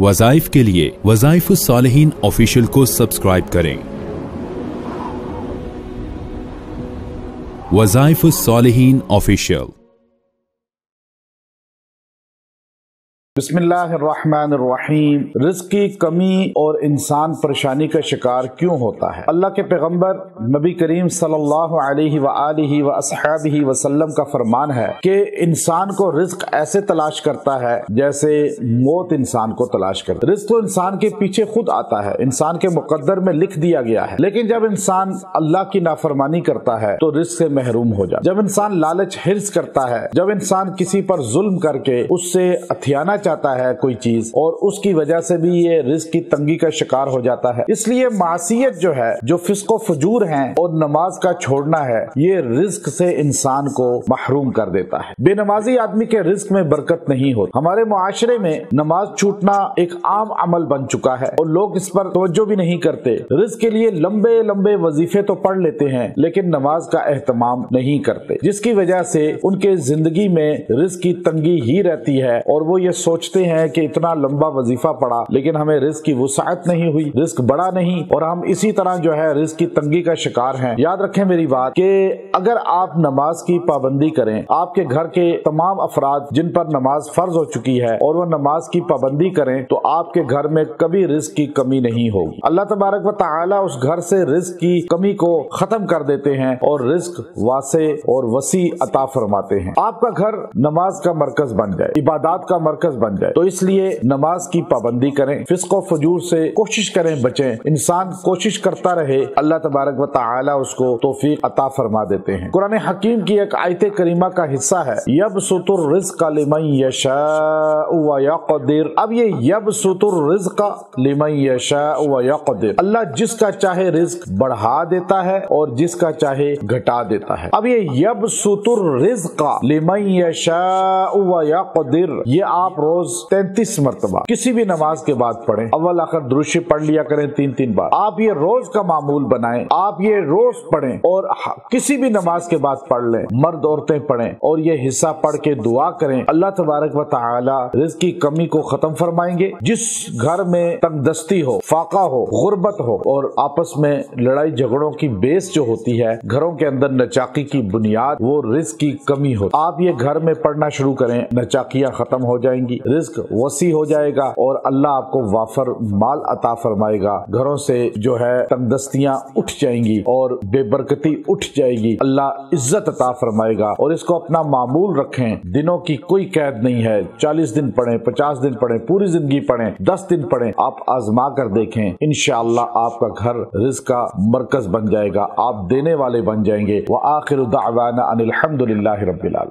वज़ाइफ के लिए वज़ाइफुस्सालिहीन ऑफिशियल को सब्सक्राइब करें। वज़ाइफुस्सालिहीन ऑफिशियल। बिस्मिल्लाहिर्रहमानिर्रहीम। रिज़्क़ की कमी और इंसान परेशानी का शिकार क्यों होता है? अल्लाह के पैगंबर नबी करीम सल्लल्लाहु अलैहि व आलिहि व अस्हाबिहि वसल्लम का फरमान है कि इंसान को रिज़्क़ ऐसे तलाश करता है जैसे मौत इंसान को तलाश करता है। रिज़्क़ तो इंसान के पीछे खुद आता है, इंसान के मुक़द्दर में लिख दिया गया है, लेकिन जब इंसान अल्लाह की नाफरमानी करता है तो रिज़्क़ से महरूम हो जाता है। जब इंसान लालच हिर्स करता है, जब इंसान किसी पर जुल्म करके उससे हथियाना चाहता है कोई चीज और उसकी वजह से भी ये रिज़्क़ की तंगी का शिकार हो जाता है। इसलिए मासियत जो है, जो फिस्को फजूर है और नमाज का छोड़ना है, ये रिज़्क़ से इंसान को महरूम कर देता है। बेनमाजी आदमी के रिज़्क़ में बरकत नहीं होती। हमारे मुआशरे में नमाज छूटना एक आम अमल बन चुका है और लोग इस पर तवज्जो भी नहीं करते। रिज़्क़ के लिए लंबे लंबे वजीफे तो पढ़ लेते हैं लेकिन नमाज का एहतमाम नहीं करते, जिसकी वजह से उनके जिंदगी में रिज़्क़ की तंगी ही रहती है और वो ये सोचते हैं कि इतना लंबा वजीफा पड़ा लेकिन हमें रिज़्क़ की वुसाअत नहीं हुई, रिज़्क़ बढ़ा नहीं और हम इसी तरह जो है रिज़्क़ की तंगी का शिकार हैं। याद रखें मेरी बात कि अगर आप नमाज की पाबंदी करें, आपके घर के तमाम अफराद जिन पर नमाज फर्ज हो चुकी है और वो नमाज की पाबंदी करें तो आपके घर में कभी रिज़्क़ की कमी नहीं होगी। अल्लाह तबारक व तआला उस घर से रिज़्क़ की कमी को खत्म कर देते हैं और रिज़्क़ वासे और वसी अता फरमाते हैं। आपका घर नमाज का मरकज बन जाए, इबादत का मरकज बन जाए, तो इसलिए नमाज की पाबंदी करें, फिस्को फजूर से कोशिश करें बचें। इंसान कोशिश करता रहे, अल्लाह तबारक व तआला उसको तौफीक अता फरमा देते हैं। कुरान हकीम की एक आयत करीमा का हिस्सा है यबसुतुर रिज़्क़ लिमन यशाअ व यक़दिर। अब ये यबसुतुर रिज़्क़ लिमन यशाअ व यक़दिर, अल्लाह जिसका चाहे रिज़्क़ बढ़ा देता है और जिसका चाहे घटा देता है। अब ये यबसुतुर रिज़्क़ लिमन यशाअ व यक़दिर, ये आप रोज 33 मरतबा किसी भी नमाज के बाद पढ़ें। अव्वल आखिर दुरूद पढ़ लिया करें 3-3 बार। आप ये रोज का मामूल बनाएं, आप ये रोज पढ़ें और किसी भी नमाज के बाद पढ़ लें, मर्द औरतें पढ़ें और ये हिस्सा पढ़ के दुआ करें। अल्लाह तबारक व तआला रिज़्क़ की कमी को खत्म फरमाएंगे। जिस घर में तंगदस्ती हो, फाका हो, गुर्बत हो और आपस में लड़ाई झगड़ों की बेस जो होती है, घरों के अंदर नचाकी की बुनियाद, वो रिज़्क़ की कमी हो। आप ये घर में पढ़ना शुरू करें, नचाकियां खत्म हो जाएंगी, रिज़्क़ वसी हो जाएगा और अल्लाह आपको वाफर माल अता फरमाएगा। घरों से जो है तंगदस्तियां उठ जाएंगी और बेबरकती उठ जाएगी। अल्लाह इज्जत अता फरमाएगा और इसको अपना मामूल रखें। दिनों की कोई कैद नहीं है, 40 दिन पढ़ें, 50 दिन पढ़ें, पूरी जिंदगी पढ़ें, 10 दिन पढ़ें, आप आजमा कर देखें। इंशाअल्लाह आपका घर रिज़्क़ का मरकज बन जाएगा, आप देने वाले बन जाएंगे। व आखिरु दाअवाना अनिल हम्दुलिल्लाहि रब्बिल आलमीन।